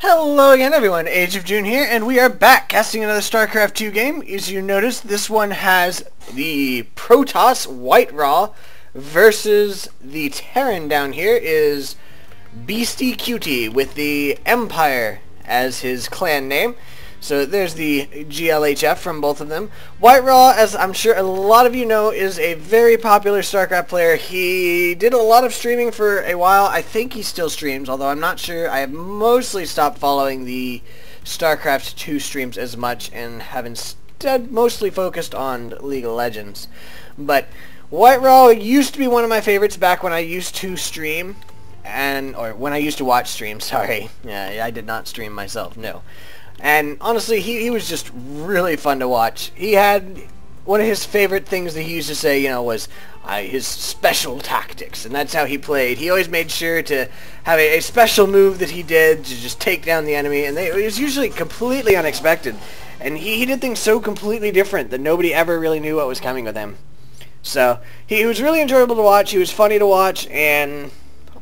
Hello again everyone, Age of June here, and we are back casting another Starcraft 2 game. As you notice, this one has the Protoss WhiteRa versus the Terran down here is Beastyqt with the Empire as his clan name. So there's the GLHF from both of them. WhiteRa, as I'm sure a lot of you know, is a very popular StarCraft player. He did a lot of streaming for a while. I think he still streams, although I'm not sure. I have mostly stopped following the StarCraft 2 streams as much and have instead mostly focused on League of Legends. But WhiteRa used to be one of my favorites back when I used to stream, or when I used to watch streams, sorry. Yeah, I did not stream myself, no. And honestly, he was just really fun to watch. He had one of his favorite things that he used to say, was his special tactics, and that's how he played. He always made sure to have a special move that he did to just take down the enemy, and it was usually completely unexpected. And he did things so completely different that nobody ever really knew what was coming with him. So he was really enjoyable to watch. He was funny to watch, and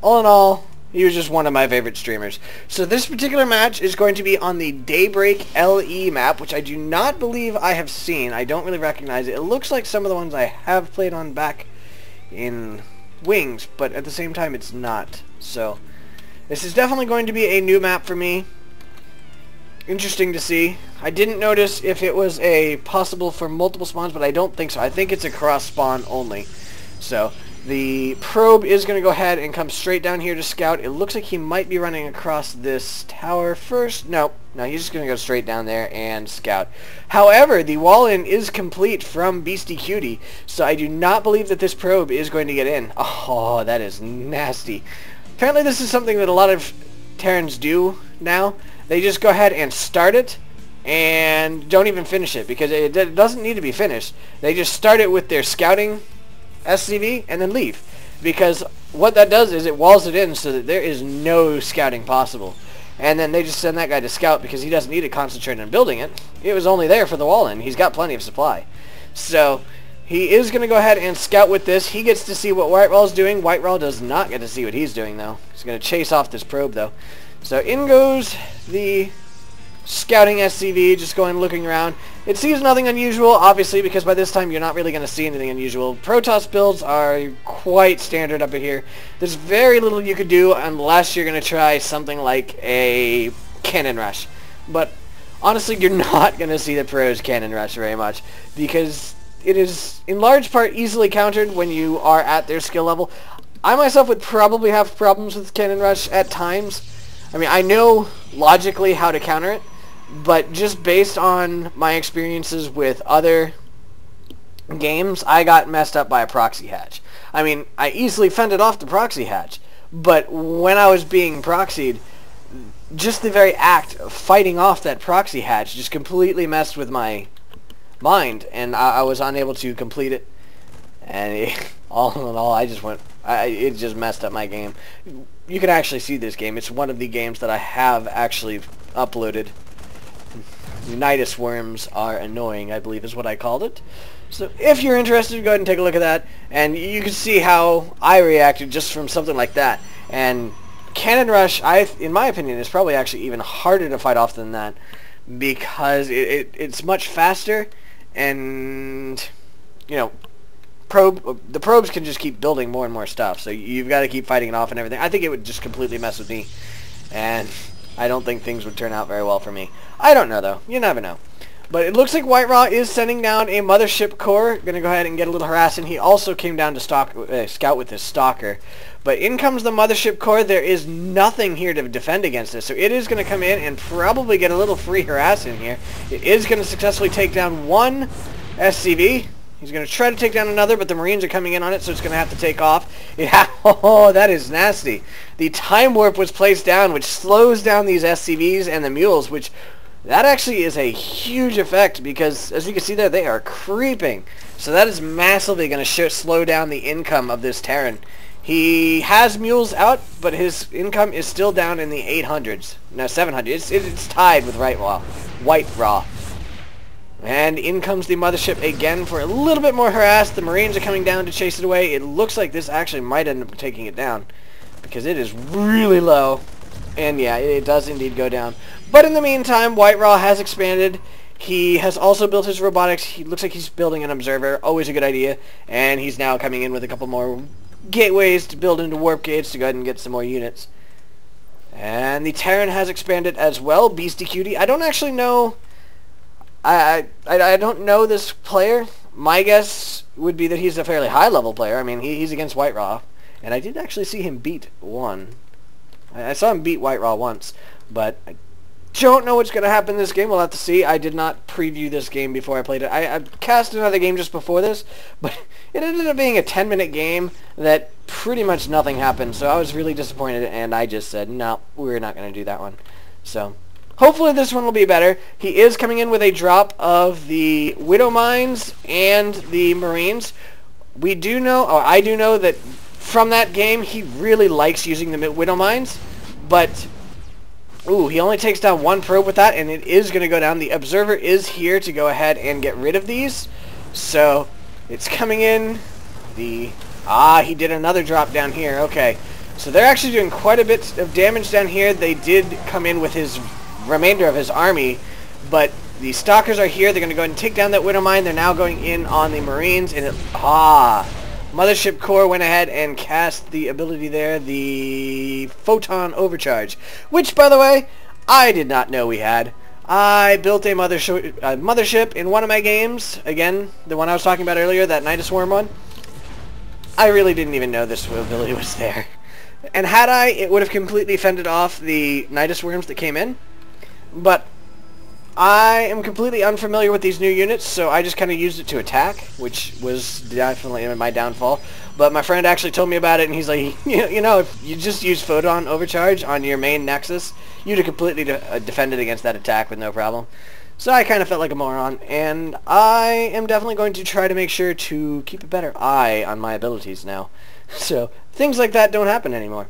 all in all, he was just one of my favorite streamers. So this particular match is going to be on the Daybreak LE map, which I do not believe I have seen. I don't really recognize it. It looks like some of the ones I have played on back in Wings, but at the same time it's not. So this is definitely going to be a new map for me. Interesting to see. I didn't notice if it was a possible for multiple spawns, but I don't think so. I think it's a cross spawn only. So the probe is going to go ahead and come straight down here to scout. It looks like he might be running across this tower first. No, he's just going to go straight down there and scout. However, the wall-in is complete from Beastyqt, so I do not believe that this probe is going to get in. Oh, that is nasty. Apparently this is something that a lot of Terrans do now. They just go ahead and start it and don't even finish it, because it doesn't need to be finished. They just start it with their scouting SCV and then leave, because what that does is it walls it in so that there is no scouting possible, and then they just send that guy to scout because he doesn't need to concentrate on building it. It was only there for the wall in. He's got plenty of supply, so he is going to go ahead and scout with this. He gets to see what WhiteRa is doing. WhiteRa does not get to see what he's doing though. He's going to chase off this probe though. So in goes the scouting SCV, just going looking around. It sees nothing unusual, obviously, because by this time you're not really going to see anything unusual. Protoss builds are quite standard up here. There's very little you could do unless you're going to try something like a cannon rush. But honestly, you're not going to see the pros cannon rush very much, because it is in large part easily countered when you are at their skill level. I myself would probably have problems with cannon rush at times. I mean, I know logically how to counter it, but just based on my experiences with other games, I got messed up by a proxy hatch. I mean, I easily fended off the proxy hatch, but when I was being proxied, just the very act of fighting off that proxy hatch just completely messed with my mind, and I was unable to complete it. And all in all, it just messed up my game. You can actually see this game. It's one of the games that I have actually uploaded. Unitus worms are annoying, I believe is what I called it. So if you're interested, go ahead and take a look at that, and you can see how I reacted just from something like that. And Cannon Rush, in my opinion, is probably actually even harder to fight off than that, because it's much faster, and the probes can just keep building more and more stuff, so you've got to keep fighting it off and everything. I think it would just completely mess with me, and I don't think things would turn out very well for me. I don't know, though. You never know. But it looks like WhiteRa is sending down a mothership core. Going to go ahead and get a little harass in. He also came down to scout with his stalker. But in comes the mothership core. There is nothing here to defend against this. So it is going to come in and probably get a little free harass in here. It is going to successfully take down one SCV. He's going to try to take down another, but the Marines are coming in on it, so it's going to have to take off. Yeah, oh, that is nasty. The time warp was placed down, which slows down these SCVs and the mules, which that actually is a huge effect, because as you can see there, they are creeping. So that is massively going to slow down the income of this Terran. He has mules out, but his income is still down in the 800s. No, 700s. It's tied with WhiteRa. And in comes the mothership again for a little bit more harass. The Marines are coming down to chase it away. It looks like this actually might end up taking it down, because it is really low. And yeah, it does indeed go down. But in the meantime, WhiteRa has expanded. He has also built his robotics. He looks like he's building an observer. Always a good idea. And he's now coming in with a couple more gateways to build into warp gates to go ahead and get some more units. And the Terran has expanded as well. Beastyqt. I don't actually know. I don't know this player. My guess would be that he's a fairly high level player. I mean, he's against WhiteRa. And I did actually see him beat one. I saw him beat WhiteRa once, but I don't know what's going to happen in this game. We'll have to see. I did not preview this game before I played it. I cast another game just before this, but it ended up being a 10-minute game that pretty much nothing happened. So I was really disappointed, and I just said, no, we're not going to do that one. So hopefully this one will be better. He is coming in with a drop of the Widow Mines and the Marines. We do know, or I do know that from that game, he really likes using the Widow Mines, but ooh, he only takes down one probe with that, and it is going to go down. The Observer is here to go ahead and get rid of these, so it's coming in. He did another drop down here. Okay, so they're actually doing quite a bit of damage down here. They did come in with his remainder of his army, but the Stalkers are here. They're going to go ahead and take down that Widow Mine. They're now going in on the Marines, and Mothership Core went ahead and cast the ability there, the Photon Overcharge, which, by the way, I did not know we had. I built a mothership in one of my games, again, the one I was talking about earlier, that Nidus Worm one. I really didn't even know this ability was there. And had I, it would have completely fended off the Nidus Worms that came in, but I am completely unfamiliar with these new units, so I just kind of used it to attack, which was definitely my downfall. But my friend actually told me about it, and he's like, you know, if you just use Photon Overcharge on your main Nexus, you'd have completely defended against that attack with no problem. So I kind of felt like a moron, and I am definitely going to try to make sure to keep a better eye on my abilities now. So things like that don't happen anymore.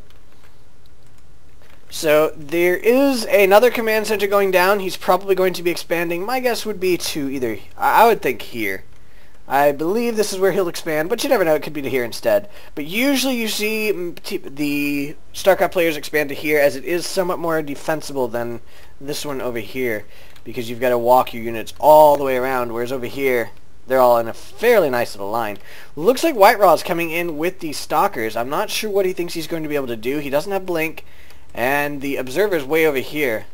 So there is another command center going down. He's probably going to be expanding. My guess would be to either, I would think here. I believe this is where he'll expand, but you never know. It could be to here instead. But usually you see the StarCraft players expand to here, as it is somewhat more defensible than this one over here, because you've got to walk your units all the way around, whereas over here they're all in a fairly nice little line. Looks like WhiteRa is coming in with the Stalkers. I'm not sure what he thinks he's going to be able to do. He doesn't have Blink. And the Observer's way over here.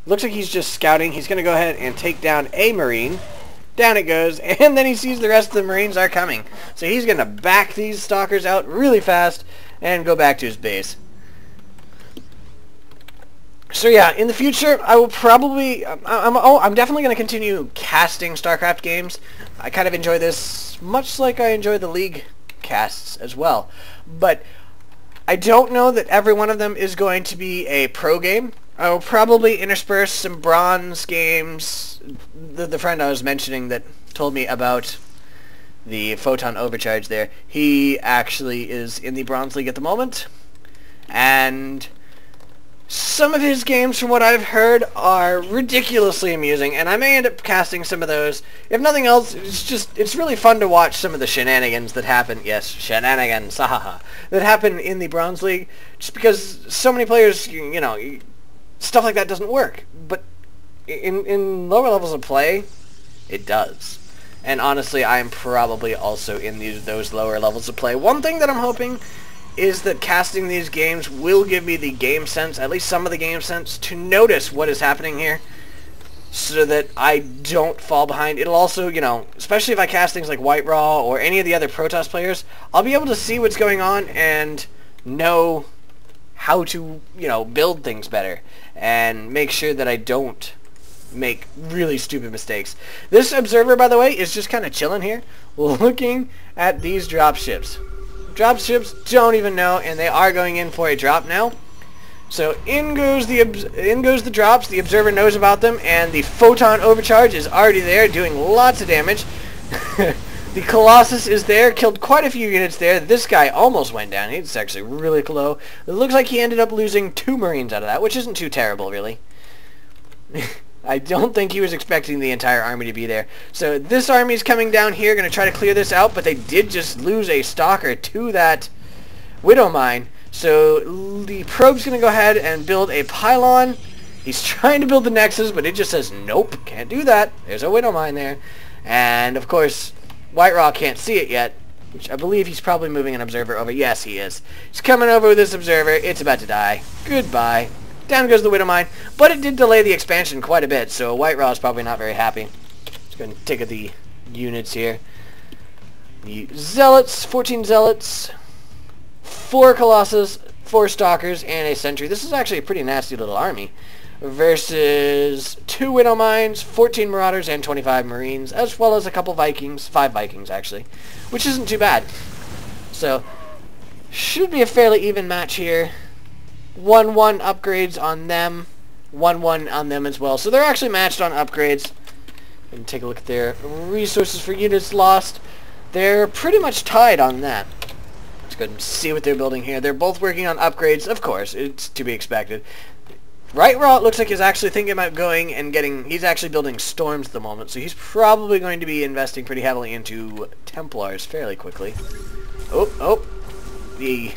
Looks like he's just scouting. He's going to go ahead and take down a Marine. Down it goes. And then he sees the rest of the Marines are coming. So he's going to back these Stalkers out really fast and go back to his base. So yeah, in the future, I will probably... I'm definitely going to continue casting StarCraft games. I kind of enjoy this much like I enjoy the League casts as well. But I don't know that every one of them is going to be a pro game. I will probably intersperse some bronze games. The friend I was mentioning that told me about the Photon Overcharge there, he actually is in the Bronze League at the moment. And some of his games, from what I've heard, are ridiculously amusing, and I may end up casting some of those. If nothing else, it's really fun to watch some of the shenanigans that happen. Yes, shenanigans, that happen in the Bronze League, just because so many players, you know, stuff like that doesn't work. But in lower levels of play, it does. And honestly, I am probably also in those lower levels of play. One thing that I'm hoping is that casting these games will give me the game sense, at least some of the game sense, to notice what is happening here, so that I don't fall behind. It'll also, you know, especially if I cast things like WhiteRa or any of the other Protoss players, I'll be able to see what's going on and know how to, you know, build things better and make sure that I don't make really stupid mistakes. This Observer, by the way, is just kind of chilling here, looking at these dropships. Dropships don't even know, and they are going in for a drop now. So in goes the drops. The Observer knows about them, and the Photon Overcharge is already there, doing lots of damage. The Colossus is there, killed quite a few units there. This guy almost went down. He's actually really low. It looks like he ended up losing 2 Marines out of that, which isn't too terrible, really. I don't think he was expecting the entire army to be there. So this army's coming down here, going to try to clear this out, but they did just lose a Stalker to that Widow Mine. So the probe's going to go ahead and build a pylon. He's trying to build the nexus, but it just says, nope, can't do that. There's a widow mine there. And, of course, WhiteRa can't see it yet, which I believe he's probably moving an observer over. Yes, he is. He's coming over with this observer. It's about to die. Goodbye. Down goes the widow mine. But it did delay the expansion quite a bit, so WhiteRa is probably not very happy. Just going to take at the units here. The zealots, 14 zealots, 4 colossus, 4 stalkers, and a sentry. This is actually a pretty nasty little army. Versus 2 widow mines, 14 marauders, and 25 marines, as well as a couple vikings, 5 vikings actually, which isn't too bad. So, should be a fairly even match here. 1-1 upgrades on them, 1-1 on them as well. So they're actually matched on upgrades. And take a look at their resources for units lost. They're pretty much tied on that. Let's go ahead and see what they're building here. They're both working on upgrades, of course, it's to be expected. WhiteRa, it looks like, is actually thinking about going and getting... He's actually building storms at the moment, so he's probably going to be investing pretty heavily into Templars fairly quickly. Oh, the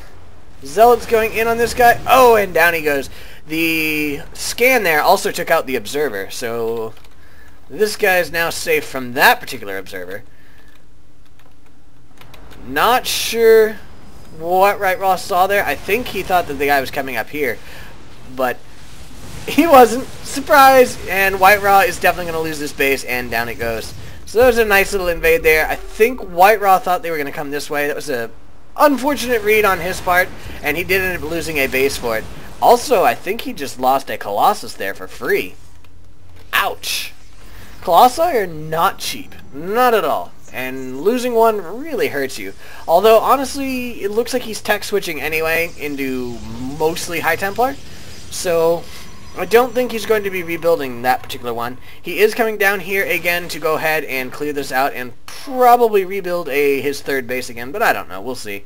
Zealot's going in on this guy. Oh, and down he goes. The scan there also took out the observer, so this guy is now safe from that particular observer. Not sure what WhiteRa saw there. I think he thought that the guy was coming up here, but he wasn't. Surprise! And WhiteRa is definitely going to lose this base, and down it goes. So that was a nice little invade there. I think WhiteRa thought they were going to come this way. That was a unfortunate read on his part, and he did end up losing a base for it. Also, I think he just lost a Colossus there for free. Ouch! Colossi are not cheap. Not at all. And losing one really hurts you. Although, honestly, it looks like he's tech switching anyway into mostly High Templar. So I don't think he's going to be rebuilding that particular one. He is coming down here again to go ahead and clear this out and probably rebuild his 3rd base again, but I don't know. We'll see.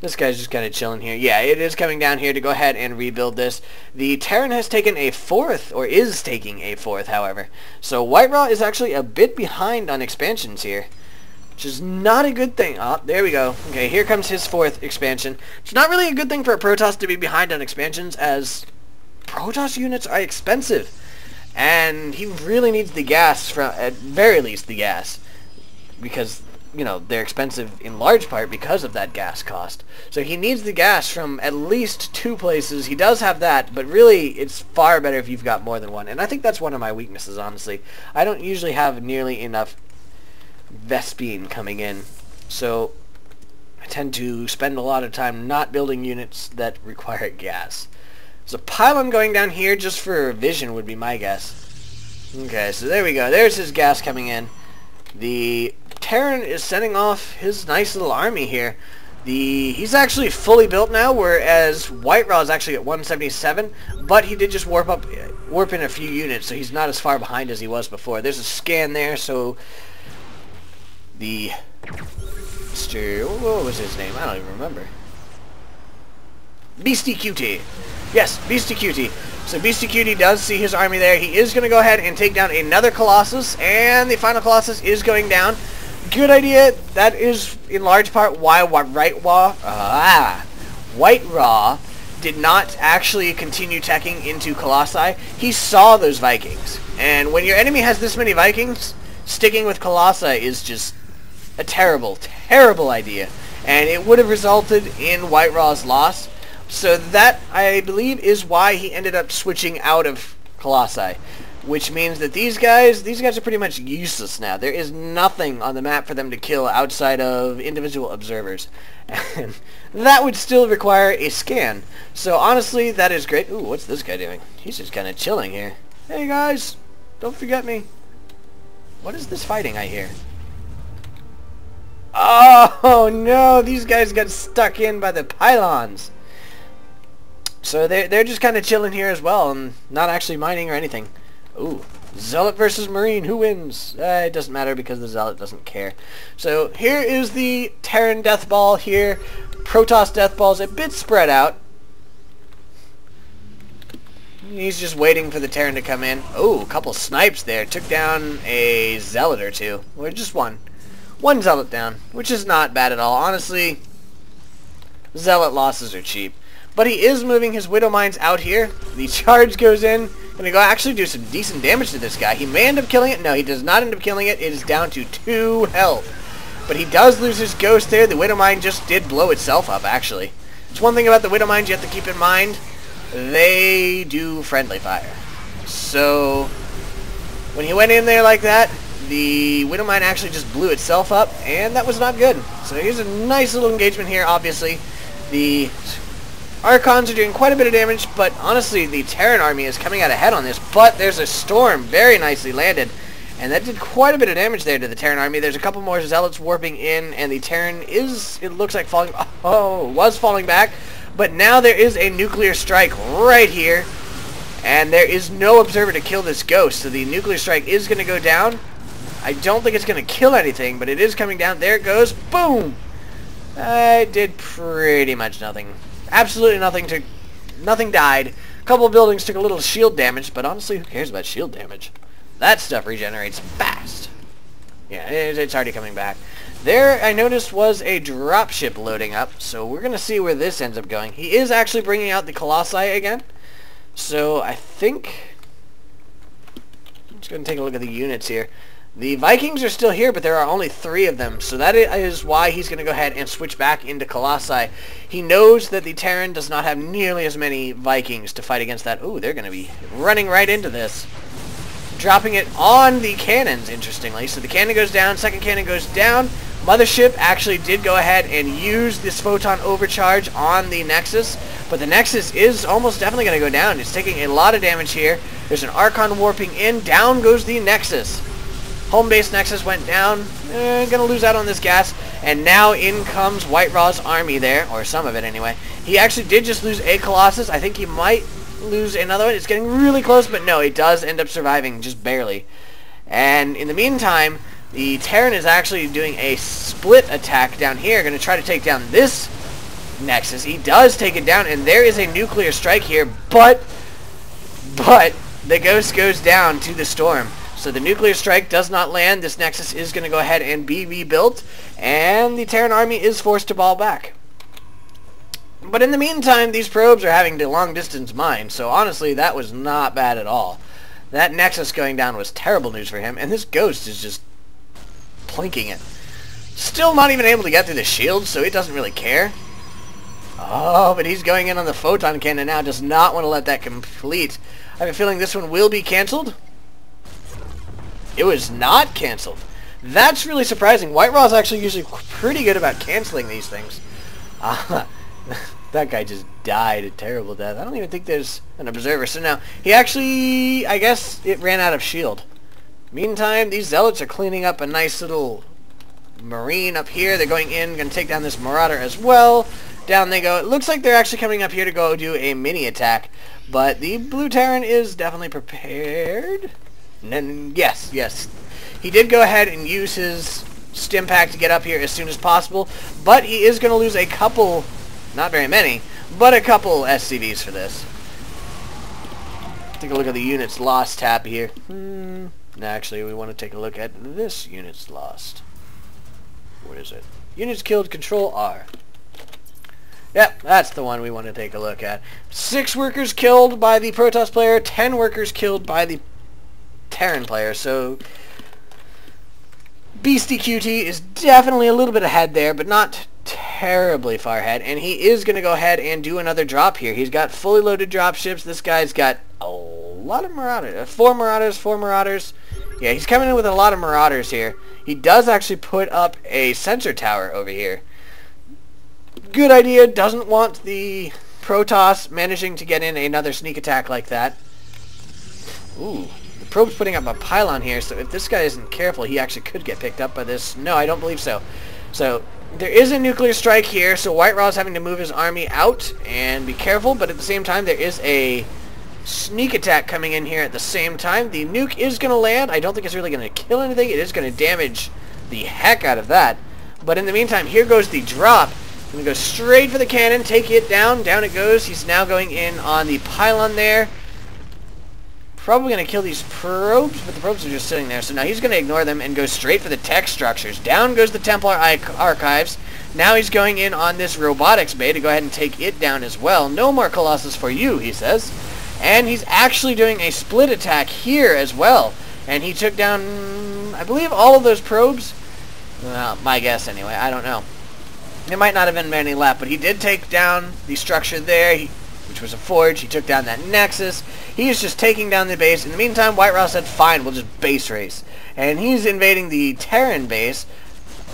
This guy's just kind of chilling here. Yeah, it is coming down here to go ahead and rebuild this. The Terran has taken a 4th, or is taking a 4th, however. So WhiteRa is actually a bit behind on expansions here, which is not a good thing. Oh, there we go. Okay, here comes his 4th expansion. It's not really a good thing for a Protoss to be behind on expansions, as Protoss units are expensive, and he really needs the gas, from at very least the gas, because, you know, they're expensive in large part because of that gas cost. So he needs the gas from at least 2 places. He does have that, but really it's far better if you've got more than one, and I think that's one of my weaknesses, honestly. I don't usually have nearly enough Vespene coming in, so I tend to spend a lot of time not building units that require gas. So pylon going down here just for vision would be my guess. Okay, so there we go. There's his gas coming in. The Terran is sending off his nice little army here. He's actually fully built now, whereas WhiteRa is actually at 177, but he did just warp in a few units, so he's not as far behind as he was before. There's a scan there, so the what was his name? I don't even remember. Beastyqt. Yes, Beastyqt. So Beastyqt does see his army there. He is going to go ahead and take down another Colossus, and the final Colossus is going down. Good idea. That is in large part why WhiteRa did not actually continue teching into Colossi. He saw those Vikings, and when your enemy has this many Vikings, sticking with Colossi is just a terrible, terrible idea, and it would have resulted in WhiteRa's loss. So that, I believe, is why he ended up switching out of Colossi, which means that these guys are pretty much useless now. There is nothing on the map for them to kill outside of individual observers, and that would still require a scan. So honestly, that is great. Ooh, what's this guy doing? He's just kind of chilling here. Hey guys, don't forget me. What is this fighting I hear? Oh no, these guys got stuck in by the pylons. So they're just kind of chilling here as well, and not actually mining or anything. Ooh, Zealot versus Marine, who wins? It doesn't matter because the Zealot doesn't care. So here is the Terran Death Ball here. Protoss Death Ball's a bit spread out. He's just waiting for the Terran to come in. Oh, a couple snipes there. Took down a Zealot or two. Or just one. One Zealot down, which is not bad at all. Honestly, Zealot losses are cheap. But he is moving his Widow Mines out here. The charge goes in. Gonna go actually do some decent damage to this guy. He may end up killing it. No, he does not end up killing it. It is down to 2 health. But he does lose his ghost there. The Widow Mine just did blow itself up, actually. It's one thing about the Widow Mines you have to keep in mind. They do friendly fire. So, when he went in there like that, the Widow Mine actually just blew itself up, and that was not good. So here's a nice little engagement here, obviously. The Archons are doing quite a bit of damage, but honestly, the Terran army is coming out ahead on this. But there's a storm very nicely landed, and that did quite a bit of damage there to the Terran army. There's a couple more Zealots warping in, and the Terran is, it looks like was falling back. But now there is a nuclear strike right here, and there is no observer to kill this ghost. So the nuclear strike is going to go down. I don't think it's going to kill anything, but it is coming down. There it goes. Boom! It did pretty much nothing. Absolutely nothing. Nothing died. A couple of buildings took a little shield damage, but honestly, who cares about shield damage? That stuff regenerates fast. Yeah, it's already coming back. There, I noticed, was a dropship loading up, so we're going to see where this ends up going. He is actually bringing out the Colossi again, so I think... I'm just going to take a look at the units here. The Vikings are still here, but there are only 3 of them, so that is why he's going to go ahead and switch back into Colossi. He knows that the Terran does not have nearly as many Vikings to fight against that. Ooh, they're going to be running right into this. Dropping it on the cannons, interestingly. So the cannon goes down, second cannon goes down. Mothership actually did go ahead and use this photon overcharge on the Nexus, but the Nexus is almost definitely going to go down. It's taking a lot of damage here. There's an Archon warping in. Down goes the Nexus. Home base Nexus went down. Gonna lose out on this gas. And now in comes WhiteRa's army there, or some of it anyway. He actually did just lose a Colossus. I think he might lose another one. It's getting really close, but no, he does end up surviving, just barely. And in the meantime, the Terran is actually doing a split attack down here. Gonna try to take down this Nexus. He does take it down, and there is a nuclear strike here, but the Ghost goes down to the Storm. So the nuclear strike does not land. This Nexus is going to go ahead and be rebuilt, and the Terran army is forced to fall back. But in the meantime, these probes are having to long-distance mine, so honestly, that was not bad at all. That Nexus going down was terrible news for him, and this Ghost is just plinking it. Still not even able to get through the shield, so he doesn't really care. Oh, but he's going in on the photon cannon now. Does not want to let that complete. I have a feeling this one will be canceled. It was not canceled. That's really surprising. WhiteRa is actually usually pretty good about canceling these things. That guy just died a terrible death. I don't even think there's an observer. So now, he actually, I guess it ran out of shield. Meantime, these Zealots are cleaning up a nice little Marine up here. They're going in, going to take down this Marauder as well. Down they go. It looks like they're actually coming up here to go do a mini attack. But the Blue Terran is definitely prepared. And yes. He did go ahead and use his stim pack to get up here as soon as possible. But he is going to lose a couple, not very many, but a couple SCVs for this. Take a look at the units lost tab here. Actually, we want to take a look at this units lost. What is it? Units killed, Control R. Yep, that's the one we want to take a look at. 6 workers killed by the Protoss player, 10 workers killed by the Terran player, so Beastyqt is definitely a little bit ahead there, but not terribly far ahead, and he is going to go ahead and do another drop here. He's got fully loaded drop ships. This guy's got a lot of Marauders. 4 Marauders. Yeah, he's coming in with a lot of Marauders here. He does actually put up a sensor tower over here. Good idea. Doesn't want the Protoss managing to get in another sneak attack like that. Ooh. The probe's putting up a pylon here, so if this guy isn't careful, he actually could get picked up by this. No, I don't believe so. So, there is a nuclear strike here, so WhiteRa is having to move his army out and be careful, but at the same time, there is a sneak attack coming in here at the same time. The nuke is going to land. I don't think it's really going to kill anything. It is going to damage the heck out of that. But in the meantime, here goes the drop. Going to go straight for the cannon, take it down. Down it goes. He's now going in on the pylon there. probably going to kill these probes, but the probes are just sitting there. So now he's going to ignore them and go straight for the tech structures. Down goes the Templar Archives. Now he's going in on this robotics bay to go ahead and take it down as well. No more Colossus for you, he says. And he's actually doing a split attack here as well. And he took down, I believe, all of those probes. Well, my guess anyway. I don't know. It might not have been many left, but he did take down the structure there, which was a forge. He took down that nexus. He is just taking down the base. In the meantime, WhiteRa said, fine, we'll just base race. And he's invading the Terran base.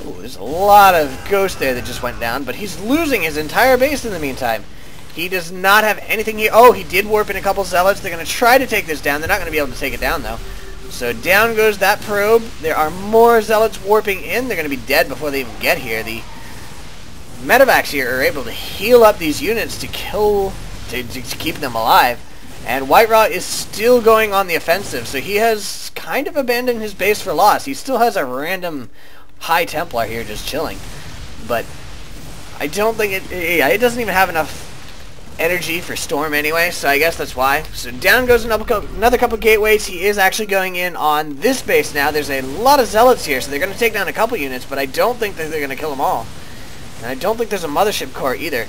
Oh, there's a lot of ghosts there that just went down, but he's losing his entire base in the meantime. He does not have anything here. Oh, he did warp in a couple zealots. They're going to try to take this down. They're not going to be able to take it down, though. So down goes that probe. There are more zealots warping in. They're going to be dead before they even get here. The medevacs here are able to heal up these units to kill, to keep them alive. And WhiteRa is still going on the offensive, so he has kind of abandoned his base for loss. He still has a random High Templar here just chilling. But I don't think it doesn't even have enough energy for Storm anyway, so I guess that's why. So down goes another couple gateways. He is actually going in on this base now. There's a lot of zealots here, so they're going to take down a couple units, but I don't think that they're going to kill them all. And I don't think there's a mothership core either.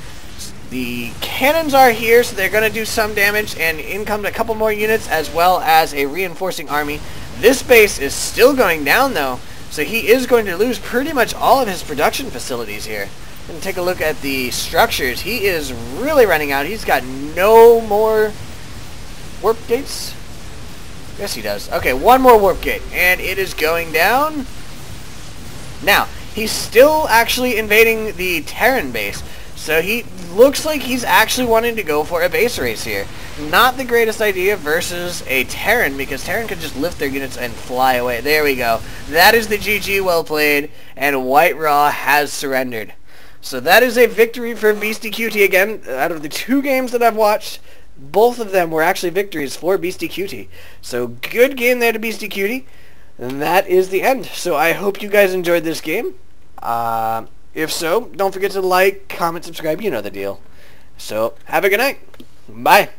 The cannons are here, so they're going to do some damage, and in comes a couple more units as well as a reinforcing army. This base is still going down though, so he is going to lose pretty much all of his production facilities here. Going to take a look at the structures. He is really running out. He's got no more warp gates. Yes, he does. Okay, one more warp gate, and it is going down. Now, he's still actually invading the Terran base, so he looks like he's actually wanting to go for a base race here. Not the greatest idea versus a Terran, because Terran could just lift their units and fly away. There we go. That is the GG, well played, and WhiteRa has surrendered. So that is a victory for Beastyqt again. Out of the two games that I've watched, both of them were actually victories for Beastyqt. So good game there to Beastyqt. And that is the end. So I hope you guys enjoyed this game. If so, don't forget to like, comment, subscribe. You know the deal. So have a good night. Bye.